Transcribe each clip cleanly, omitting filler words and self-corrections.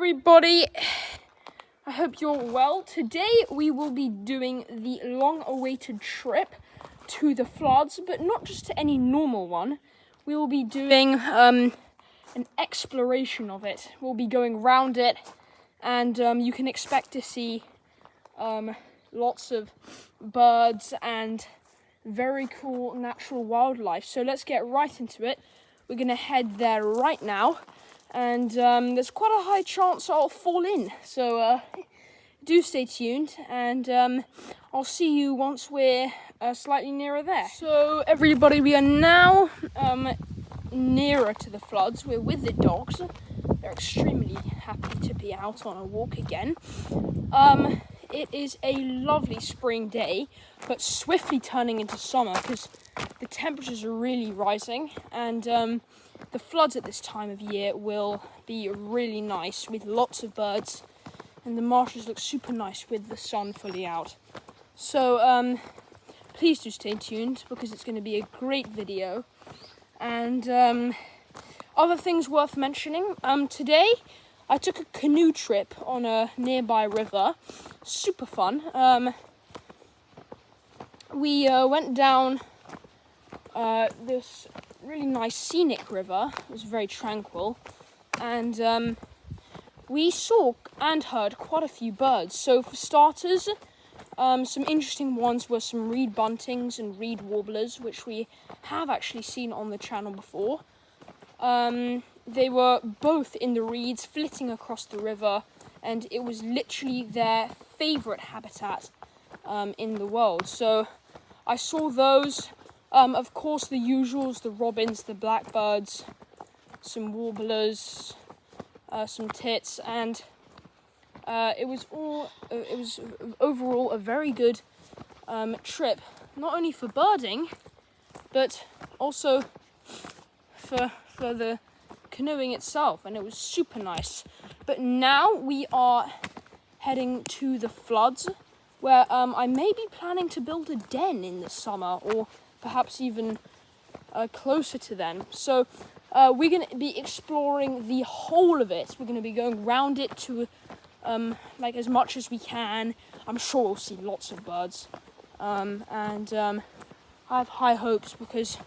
everybody, I hope you're well. Today we will be doing the long-awaited trip to the floods, but not just to any normal one. We will be doing an exploration of it. We'll be going round it, and you can expect to see lots of birds and very cool natural wildlife. So let's get right into it. We're going to head there right now. And there's quite a high chance I'll fall in, so do stay tuned, and I'll see you once we're slightly nearer there. So everybody, we are now nearer to the floods. We're with the dogs. They're extremely happy to be out on a walk again. It is a lovely spring day, but swiftly turning into summer because the temperatures are really rising, and the floods at this time of year will be really nice with lots of birds, and the marshes look super nice with the sun fully out. So please do stay tuned because it's going to be a great video. And other things worth mentioning, today I took a canoe trip on a nearby river. Super fun. We went down this really nice scenic river. It was very tranquil, and we saw and heard quite a few birds. So for starters, some interesting ones were some reed buntings and reed warblers, which we have actually seen on the channel before. They were both in the reeds, flitting across the river, and it was literally their favourite habitat in the world. So I saw those. Of course, the usuals, the robins, the blackbirds, some warblers, some tits, and it was overall a very good trip, not only for birding, but also for the canoeing itself, and it was super nice. But now we are heading to the floods, where I may be planning to build a den in the summer, or perhaps even closer to them. So we're going to be exploring the whole of it. We're going to be going round it to like as much as we can. I'm sure we'll see lots of birds, and I have high hopes because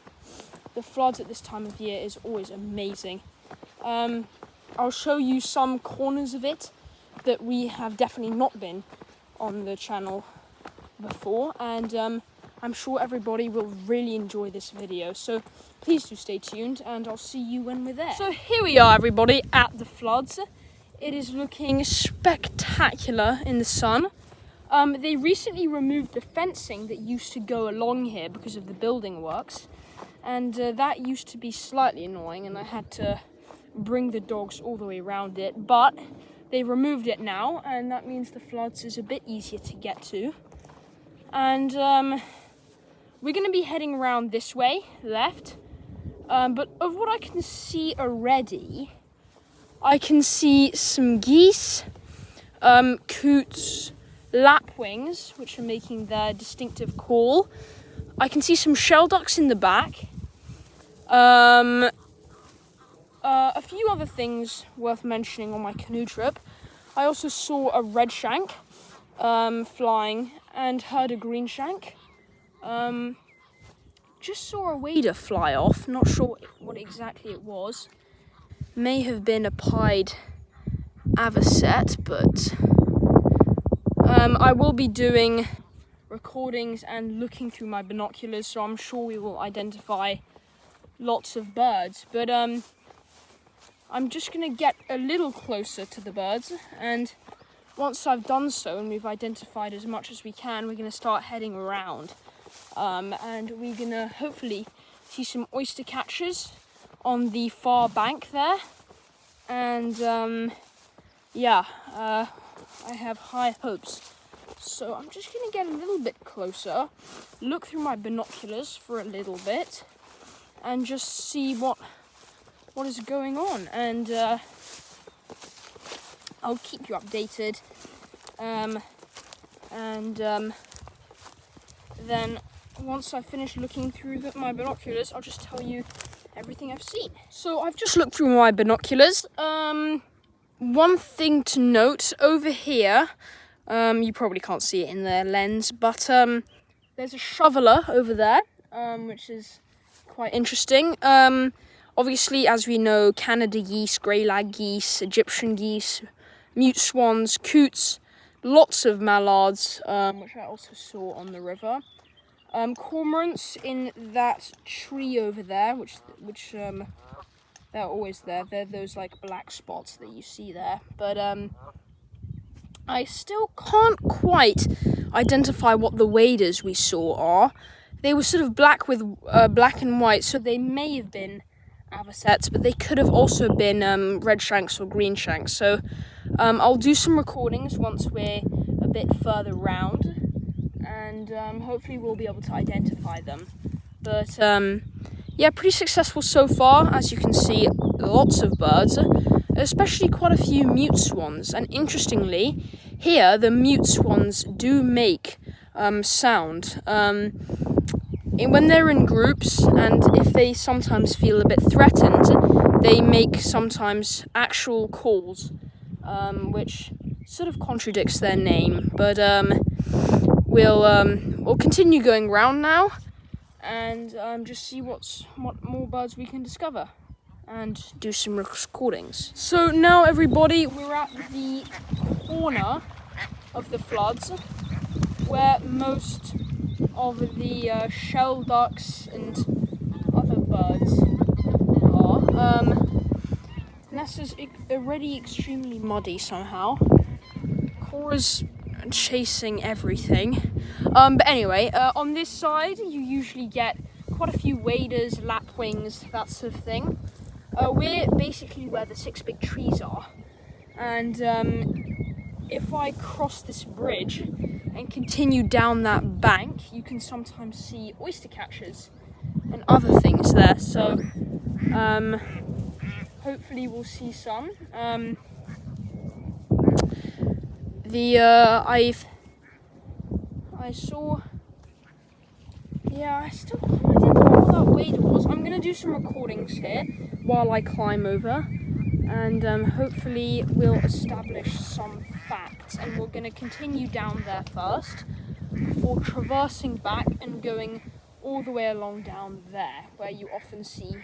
the floods at this time of year is always amazing. I'll show you some corners of it that we have definitely not been on the channel before, and I'm sure everybody will really enjoy this video, so please do stay tuned, and I'll see you when we're there. So here we are, everybody, at the floods. It is looking spectacular in the sun. They recently removed the fencing that used to go along here because of the building works, and that used to be slightly annoying, and I had to bring the dogs all the way around it, but they removed it now, and that means the floods is a bit easier to get to. And we're going to be heading around this way, left, but of what I can see already, I can see some geese, coots, lapwings, which are making their distinctive call. I can see some shell ducks in the back. A few other things worth mentioning on my canoe trip. I also saw a redshank flying, and heard a greenshank. Just saw a wader fly off, not sure what exactly it was. May have been a pied avocet, but I will be doing recordings and looking through my binoculars, so I'm sure we will identify lots of birds. But I'm just going to get a little closer to the birds, and once I've done so and we've identified as much as we can, we're going to start heading around. And we're going to hopefully see some oyster catchers on the far bank there. And I have high hopes. So I'm just going to get a little bit closer, look through my binoculars for a little bit, and just see what is going on. And I'll keep you updated, then once I finish looking through my binoculars, I'll just tell you everything I've seen. So I've just looked through my binoculars. one thing to note over here, you probably can't see it in the lens, but there's a shoveler over there, which is quite interesting. Obviously, as we know, Canada geese, grey lag geese, Egyptian geese, mute swans, coots, lots of mallards, which I also saw on the river. Cormorants in that tree over there, which they're always there. They're those like black spots that you see there. But I still can't quite identify what the waders we saw are. They were sort of black with black and white, so they may have been avocets, but they could have also been red shanks or green shanks. So I'll do some recordings once we're a bit further round, and hopefully we'll be able to identify them. But yeah, pretty successful so far. As you can see, lots of birds, especially quite a few mute swans. And interestingly, here the mute swans do make sound when they're in groups, and if they sometimes feel a bit threatened, they make sometimes actual calls, which sort of contradicts their name. But we'll continue going round now, and just see what more birds we can discover, and do some recordings. So now, everybody, we're at the corner of the floods where most of the shell ducks and other birds are. And this is already extremely muddy somehow. Cora's chasing everything. But anyway, on this side you usually get quite a few waders, lapwings, that sort of thing. We're basically where the 6 big trees are, and if I cross this bridge and continue down that bank, you can sometimes see oyster catchers and other things there. So hopefully we'll see some. I saw. Yeah, I still didn't know what that wader was. I'm gonna do some recordings here while I climb over, and hopefully we'll establish some facts. And we're gonna continue down there first before traversing back and going all the way along down there, where you often see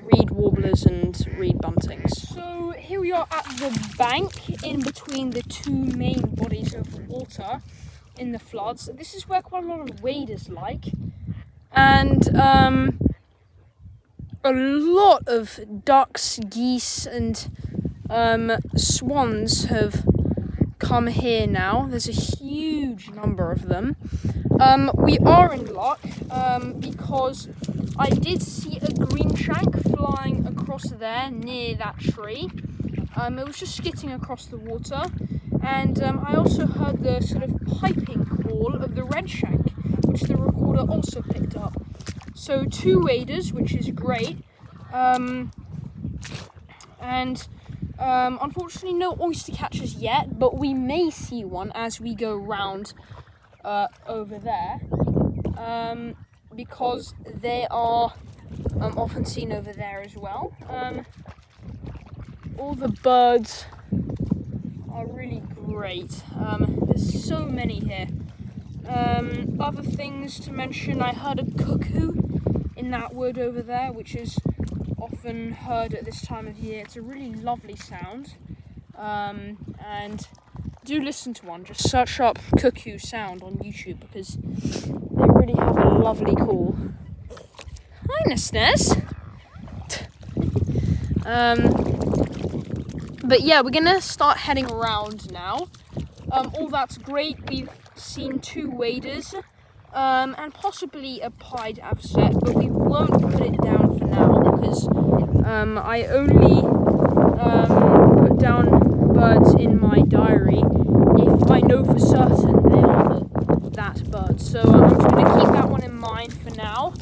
reed warblers and reed buntings. So here we are at the bank in between the two main bodies of water in the floods. This is where quite a lot of waders like, and a lot of ducks, geese, and swans have come here now. There's a huge number of them. We are in luck because I did see a green shank flying across there near that tree. It was just skitting across the water, and I also heard the sort of piping call of the red shank, which the recorder also picked up. So 2 waders, which is great, and unfortunately no oyster catchers yet, but we may see one as we go round over there, because they are often seen over there as well. All the birds are really great. There's so many here. Other things to mention, I heard a cuckoo in that wood over there, which is often heard at this time of year. It's a really lovely sound, and do listen to one. Just search up cuckoo sound on YouTube, because they really have a lovely call. Hi, listeners. But yeah, we're gonna start heading around now. All that's great. We've seen 2 waders, and possibly a pied avocet, but we won't put it down for now, because I only put down birds in my diary if I know for certain they are that bird. So I'm just going to keep that one in mind for now,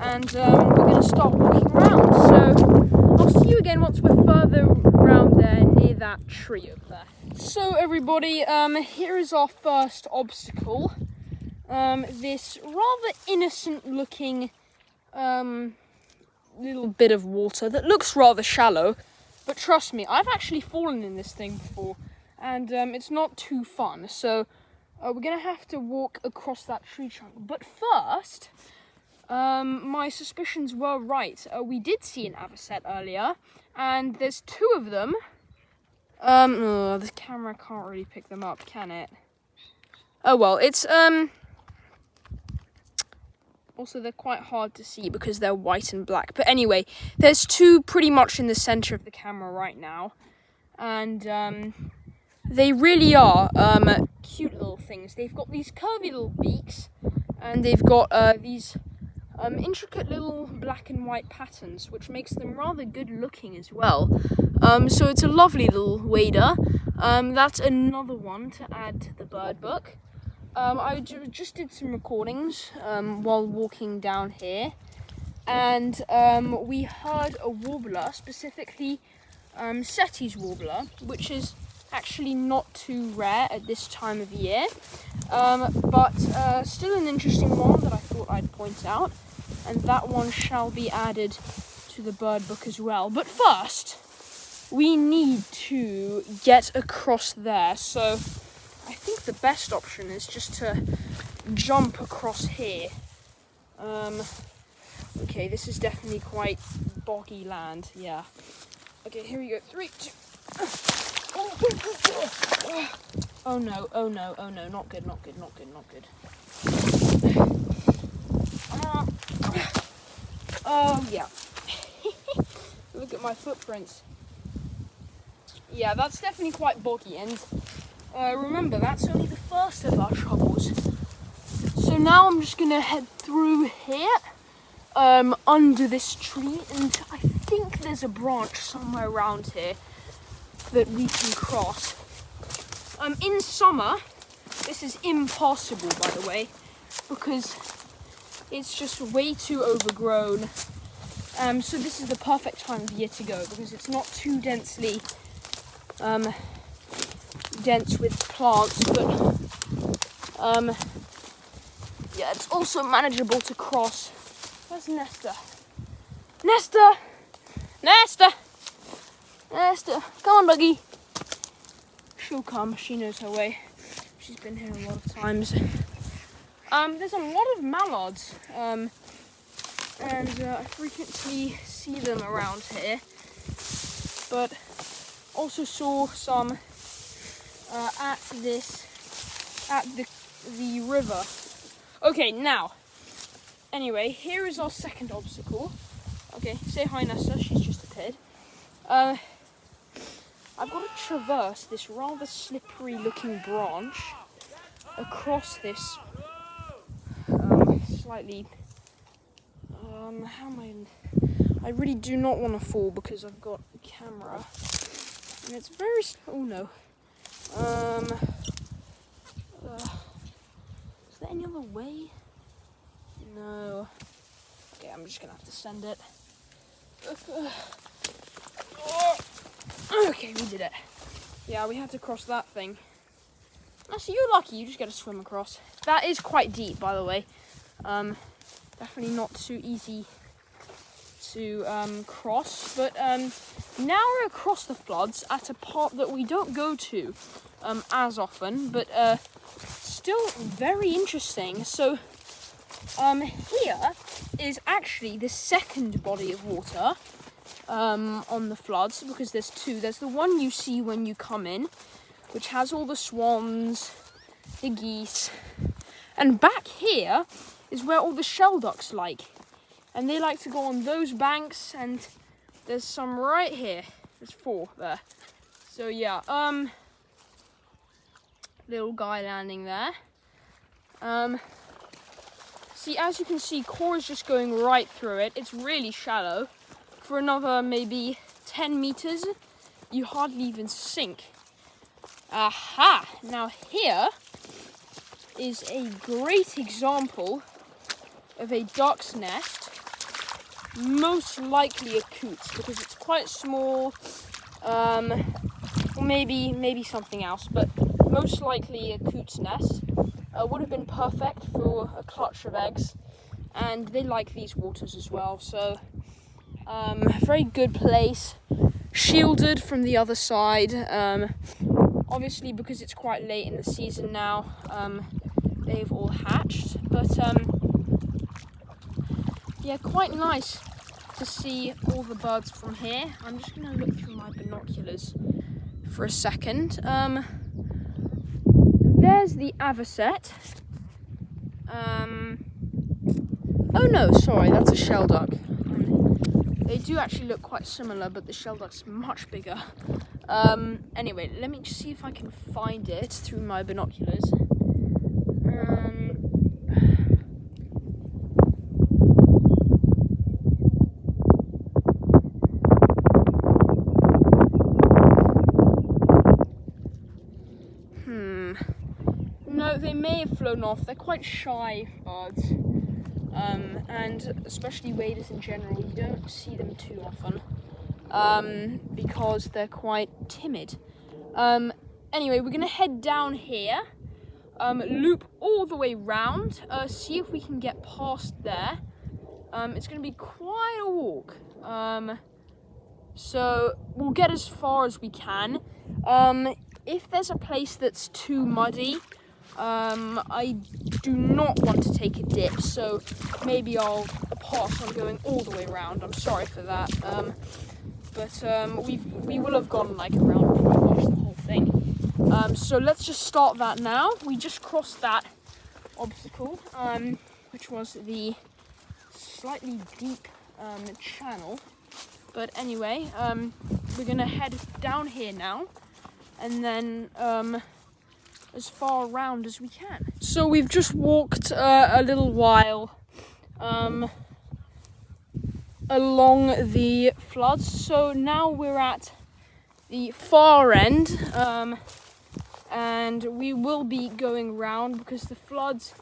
and we're going to start walking around. So I'll see you again once we're further around there near that tree over there. So everybody, here is our first obstacle. This rather innocent looking little bit of water that looks rather shallow, But trust me, I've actually fallen in this thing before, and it's not too fun. So we're gonna have to walk across that tree trunk. But first, my suspicions were right. We did see an avocet earlier, and there's 2 of them. The camera can't really pick them up, can it? Oh well, it's also, they're quite hard to see because they're white and black. But anyway, there's 2 pretty much in the center of the camera right now. And they really are cute little things. They've got these curvy little beaks. And they've got these intricate little black and white patterns, which makes them rather good looking as well. So it's a lovely little wader. That's another one to add to the bird book. I just did some recordings while walking down here, and we heard a warbler, specifically Setti's warbler, which is actually not too rare at this time of year, but still an interesting one that I thought I'd point out, and that one shall be added to the bird book as well. But first, we need to get across there, so I think the best option is just to jump across here. Okay, this is definitely quite boggy land, yeah. Okay, here we go. 3, 2. Oh no, oh no, oh no, not good, not good, not good, not good. Oh yeah. Look at my footprints. Yeah, that's definitely quite boggy, and remember, that's only the first of our troubles. So now I'm just gonna head through here, under this tree, and I think there's a branch somewhere around here that we can cross. In summer, this is impossible, by the way, because it's just way too overgrown. So this is the perfect time of year to go, because it's not too densely dense with plants, but yeah, it's also manageable to cross. Where's Nesta? Nesta! Nesta! Nesta! Come on, Buggy. She'll come. She knows her way. She's been here a lot of times. There's a lot of mallards, and I frequently see them around here, but also saw some at the river. Okay, now, anyway, here is our second obstacle. Okay, say hi, Nessa. She's just appeared. I've got to traverse this rather slippery looking branch across this slightly how am I really do not want to fall because I've got a camera and it's very oh no. Is there any other way? No. Okay, I'm just gonna have to send it. Okay, we did it. Yeah, we had to cross that thing. So you're lucky, you just get to swim across. That is quite deep, by the way. Definitely not too easy to cross. But now we're across the floods at a part that we don't go to as often, but still very interesting. So here is actually the second body of water on the floods, because there's two. There's the one you see when you come in, which has all the swans, the geese, and back here is where all the shell ducks like, and they like to go on those banks, and there's some right here. There's 4 there. So yeah, little guy landing there. See, as you can see, Cora's just going right through it. It's really shallow. For another maybe 10 meters, you hardly even sink. Aha! Now here is a great example of a duck's nest, most likely a coot's, because it's quite small, or maybe something else, but most likely a coot's nest. Would have been perfect for a clutch of eggs, and they like these waters as well, so very good place shielded from the other side. Obviously, because it's quite late in the season now, they've all hatched. But yeah, quite nice to see all the birds from here. I'm just going to look through my binoculars for a second. There's the avocet. Oh no, sorry, that's a shelduck. They do actually look quite similar, but the shelduck's much bigger. Anyway, let me just see if I can find it through my binoculars. No, they may have flown off. They're quite shy birds. And especially waders in general, you don't see them too often. Because they're quite timid. Anyway, we're gonna head down here, loop all the way round, see if we can get past there. It's gonna be quite a walk. So we'll get as far as we can. If there's a place that's too muddy, I do not want to take a dip, so maybe I'll pass on going all the way around. I'm sorry for that. But we will have gone like around pretty much the whole thing. So let's just start that now. We just crossed that obstacle, which was the slightly deep channel. But anyway, we're gonna head down here now, and then as far around as we can. So we've just walked a little while along the floods, so now we're at the far end, and we will be going round because the floods,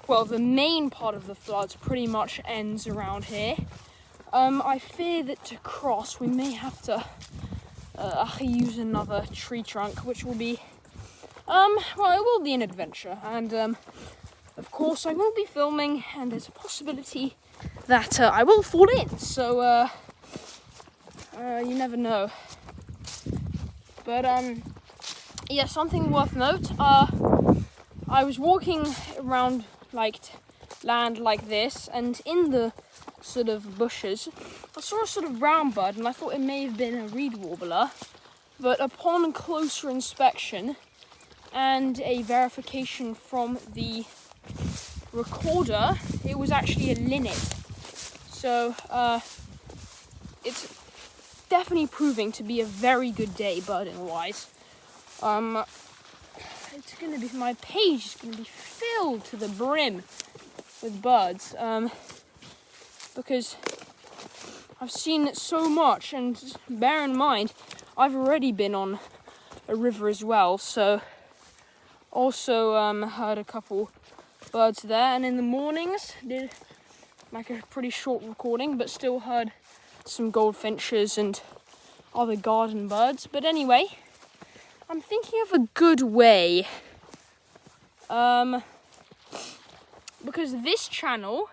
well, the main part of the floods pretty much ends around here. I fear that to cross we may have to use another tree trunk, which will be well, it will be an adventure, and of course I will be filming, and there's a possibility that I will fall in, so you never know. But yeah, something worth note, I was walking around like land like this, and in the sort of bushes I saw a sort of brown bird, and I thought it may have been a reed warbler, but upon closer inspection and a verification from the recorder, it was actually a linnet. So it's definitely proving to be a very good day birding wise. It's gonna be, my page is gonna be filled to the brim with birds, because I've seen it so much, and bear in mind I've already been on a river as well, so also heard a couple birds there, and in the mornings did like a pretty short recording, but still heard some goldfinches and other garden birds. But anyway, I'm thinking of a good way, because this channel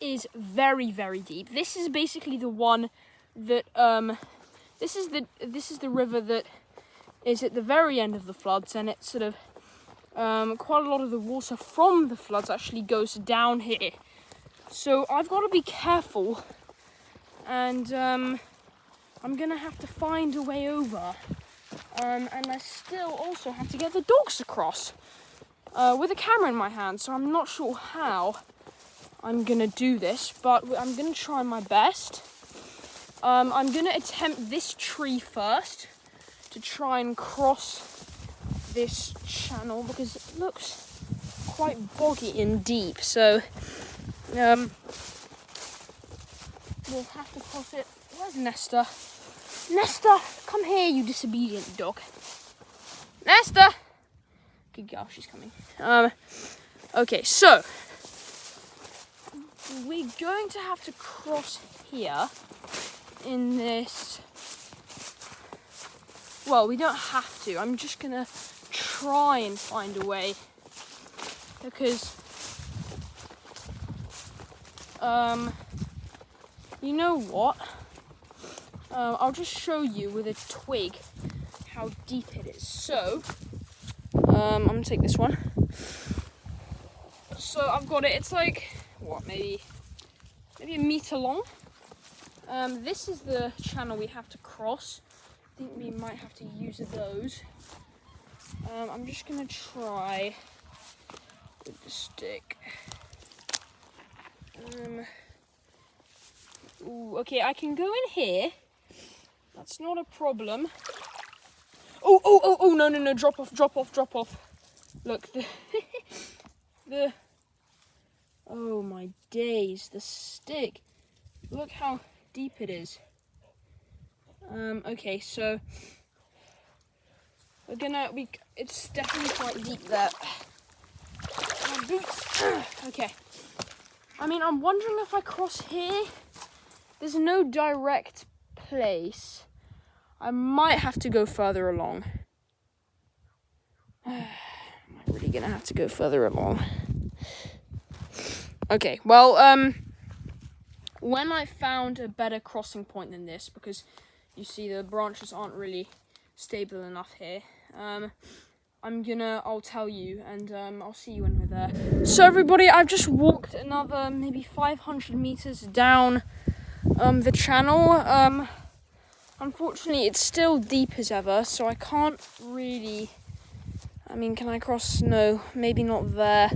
is very, very deep. This is basically the one that this is the river that is at the very end of the floods, and it's sort of quite a lot of the water from the floods actually goes down here. So I've got to be careful, and I'm gonna have to find a way over, and I still also have to get the dogs across with a camera in my hand, so I'm not sure how I'm gonna do this, but I'm gonna try my best. I'm gonna attempt this tree first to try and cross this channel, because it looks quite boggy and deep, so we'll have to cross it. Where's Nesta? Nesta, come here, you disobedient dog. Nesta! Good girl, she's coming. Okay, so we're going to have to cross here in this. Well, we don't have to. I'm just gonna try and find a way, because you know what? I'll just show you with a twig how deep it is. So, I'm gonna take this one. So I've got it. It's like what, maybe a meter long. This is the channel we have to cross. I think we might have to use those. I'm just gonna try with the stick. Ooh, okay, I can go in here. That's not a problem. Oh, no, drop off. Look, oh my days, the stick. Look how deep it is. Okay, so it's definitely quite deep there. My boots. Okay. I mean, I'm wondering if I cross here. There's no direct place. I might have to go further along. Am I really gonna have to go further along? Okay, well, when I found a better crossing point than this, because you see the branches aren't really stable enough here, I'll tell you, and I'll see you when we're there. So everybody, I've just walked another maybe 500 meters down the channel. Unfortunately, it's still deep as ever, so I can't really... I mean, can I cross? No, maybe not there.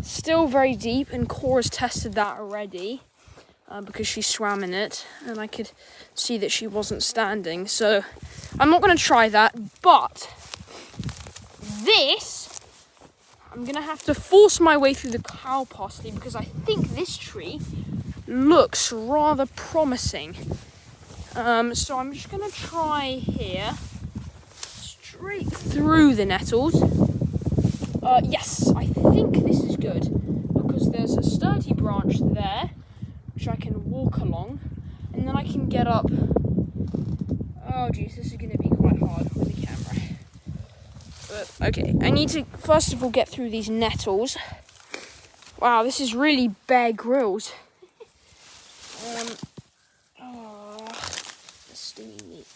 Still very deep, and Cora's tested that already because she swam in it, and I could see that she wasn't standing. So I'm not going to try that, but this, I'm going to have to force my way through the cow parsley because I think this tree looks rather promising. So I'm just going to try here, straight through the nettles. Yes, I think this is good, because there's a sturdy branch there, which I can walk along, and then I can get up. Oh geez, this is going to be quite hard with the camera. But, okay, I need to, first of all, get through these nettles. Wow, this is really bare grills. The stingy meat.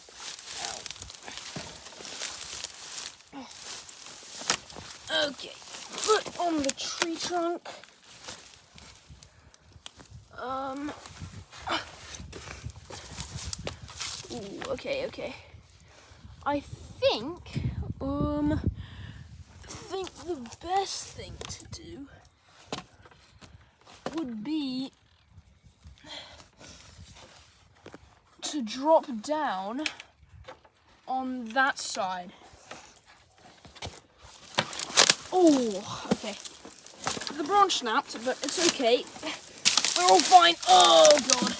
Ow. Oh. Okay, foot on the tree trunk. Ooh, okay. I think the best thing to do would be to drop down on that side. Oh, okay. The branch snapped, but it's okay. We're all fine. Oh, God.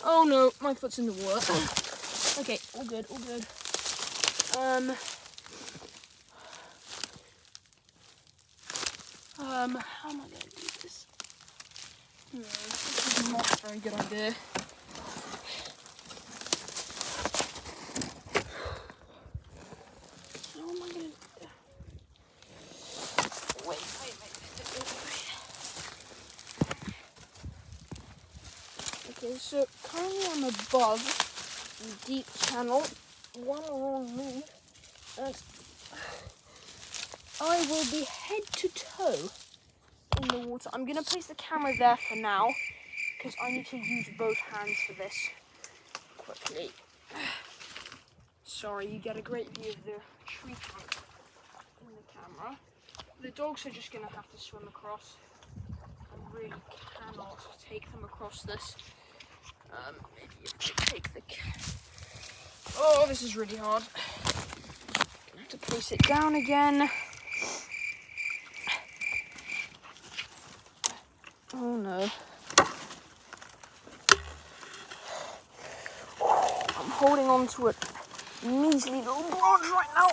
Oh, no. My foot's in the water. Okay, all good. How am I going to do this? This is not a very good idea. How am I going to... Wait. Okay, so currently I'm above the deep channel. One wrong move, and I will be head to toe in the water. I'm going to place the camera there for now, because I need to use both hands for this quickly. Sorry, you get a great view of the tree trunk in the camera. The dogs are just going to have to swim across. I really cannot take them across this. Maybe you should take the... Oh, this is really hard. I have to place it down again. Oh no. I'm holding on to a measly little branch right now.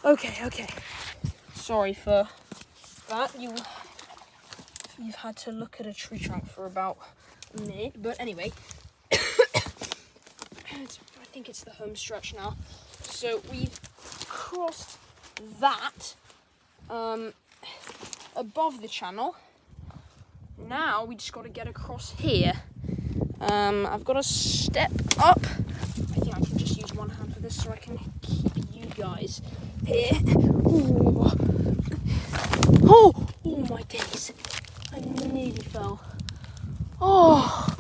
Okay. Sorry for that. You've had to look at a tree trunk for about a minute, but anyway. I think it's the home stretch now. So we've crossed that above the channel. now we just got to get across here. I've got to step up. I think I can just use one hand for this so I can keep you guys here. Ooh. Oh my days. I nearly fell. Oh,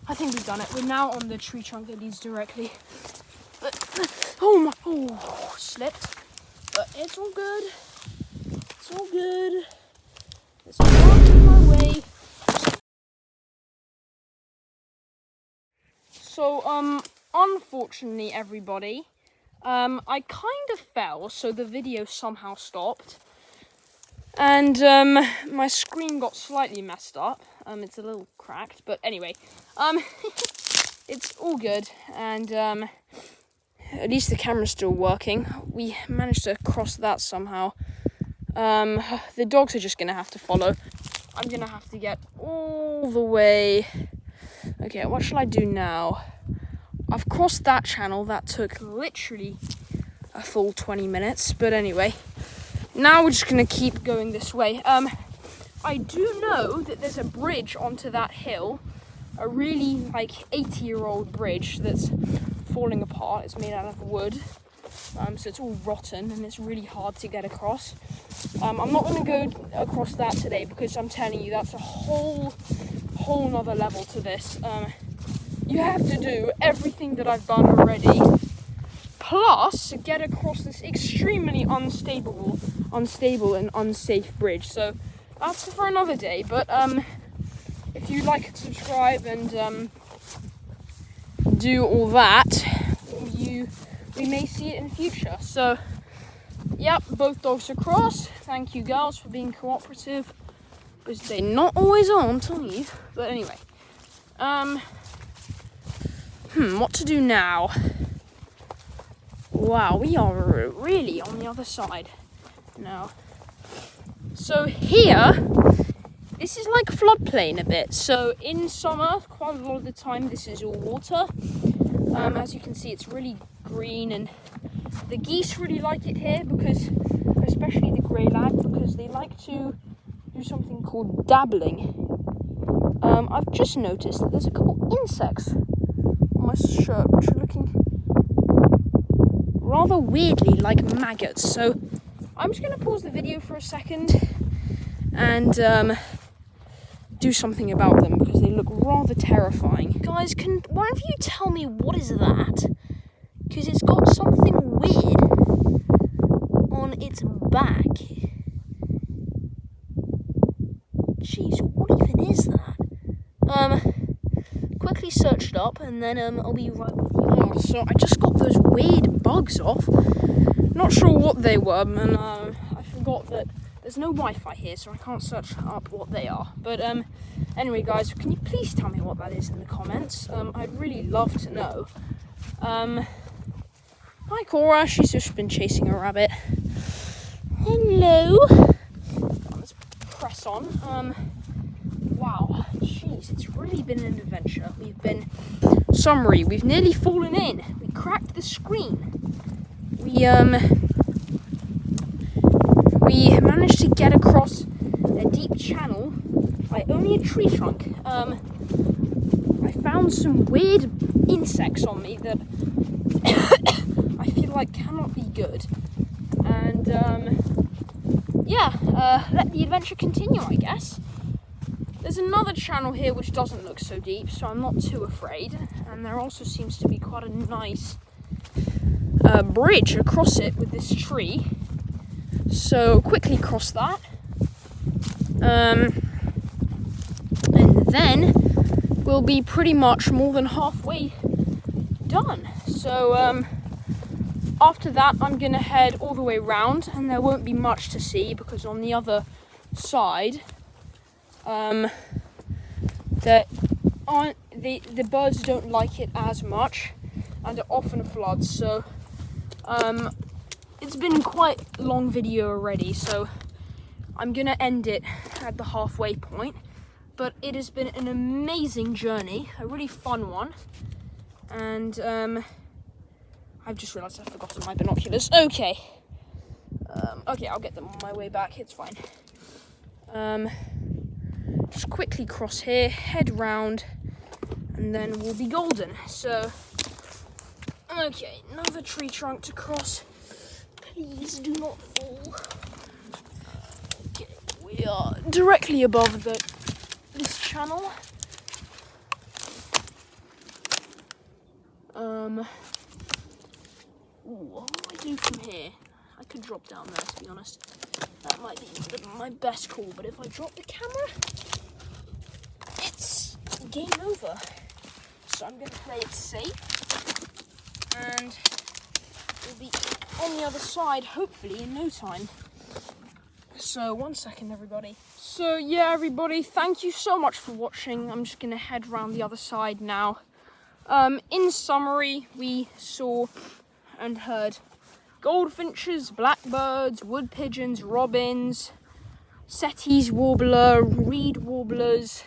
I think we've done it. We're now on the tree trunk that leads directly. Slipped. But it's all good. It's all good. There's a rock in my way. So, unfortunately, everybody, I kind of fell, so the video somehow stopped. And, my screen got slightly messed up. It's a little cracked, but anyway, it's all good. And, at least the camera's still working. We managed to cross that somehow. The dogs are just gonna have to follow. I'm gonna have to get all the way. Okay, what shall I do now? I've crossed that channel. That took literally a full 20 minutes. But anyway, now we're just gonna keep going this way. I do know that there's a bridge onto that hill. A really, 80-year-old bridge that's falling apart. It's made out of wood. So it's all rotten and it's really hard to get across. I'm not going to go across that today because I'm telling you that's a whole nother level to this. You have to do everything that I've done already, plus get across this extremely unstable and unsafe bridge. So that's for another day. But if you like and subscribe and do all that, we may see it in the future. So, yep, both dogs are crossed. Thank you, girls, for being cooperative, because they're not always on, tell you. But anyway, what to do now? Wow, we are really on the other side now. So here, this is like a floodplain a bit. So in summer, quite a lot of the time, this is all water. As you can see, it's really green, and the geese really like it here because, especially the grey lag, because they like to do something called dabbling. I've just noticed that there's a couple insects on my shirt which are looking rather weirdly like maggots. So I'm just going to pause the video for a second and do something about them because they look rather terrifying. Guys, can one of you tell me what is that? Because it's got something weird on its back. Jeez, what even is that? Quickly search it up and then I'll be right with you. Oh, so I just got those weird bugs off. Not sure what they were, and I forgot that there's no Wi-Fi here, so I can't search up what they are. But anyway, guys, can you please tell me what that is in the comments? I'd really love to know. Hi, Cora. She's just been chasing a rabbit. Hello. Let's press on. Wow, jeez, it's really been an adventure. Summary, we've nearly fallen in. We cracked the screen. We managed to get across a deep channel by only a tree trunk. I found some weird insects on me that I feel like cannot be good. And let the adventure continue, I guess. There's another channel here which doesn't look so deep, so I'm not too afraid. And there also seems to be quite a nice bridge across it with this tree. So quickly cross that. And then we'll be pretty much more than halfway done. So after that, I'm going to head all the way round, and there won't be much to see because on the other side, the birds don't like it as much, and it often floods. So it's been quite a long video already, so I'm gonna end it at the halfway point. But it has been an amazing journey, a really fun one, and I've just realised I've forgotten my binoculars. Okay, I'll get them on my way back. It's fine. just quickly cross here, head round, and then we'll be golden. So, okay, another tree trunk to cross. Please do not fall. Okay, we are directly above this channel. What do I do from here? I could drop down there, to be honest. That might be my best call, but if I drop the camera, it's game over. So I'm going to play it safe, and we'll be on the other side, hopefully, in no time. So, 1 second, everybody. So, yeah, everybody, thank you so much for watching. I'm just going to head round the other side now. In summary, we saw and heard goldfinches, blackbirds, wood pigeons, robins, Setti's warbler, reed warblers,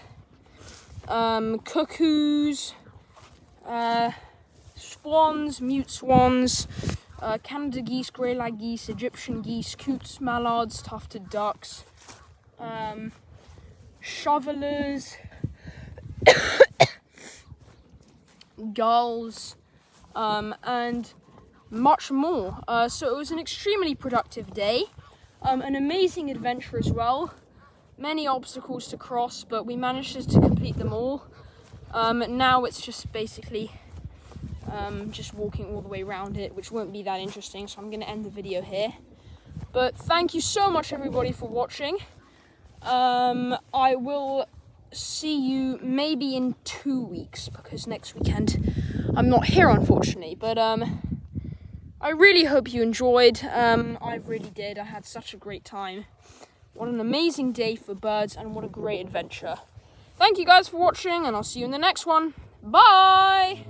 cuckoos, swans, mute swans, Canada geese, grey-lag geese, Egyptian geese, coots, mallards, tufted ducks, shovelers, gulls, and much more. So it was an extremely productive day, an amazing adventure as well. Many obstacles to cross, but we managed to complete them all. Now it's just basically just walking all the way around it, which won't be that interesting, so I'm going to end the video here. But thank you so much, everybody, for watching. I will see you maybe in 2 weeks, because next weekend I'm not here, unfortunately. But I really hope you enjoyed. I really did. I had such a great time. What an amazing day for birds, and what a great adventure. Thank you guys for watching, and I'll see you in the next one. Bye!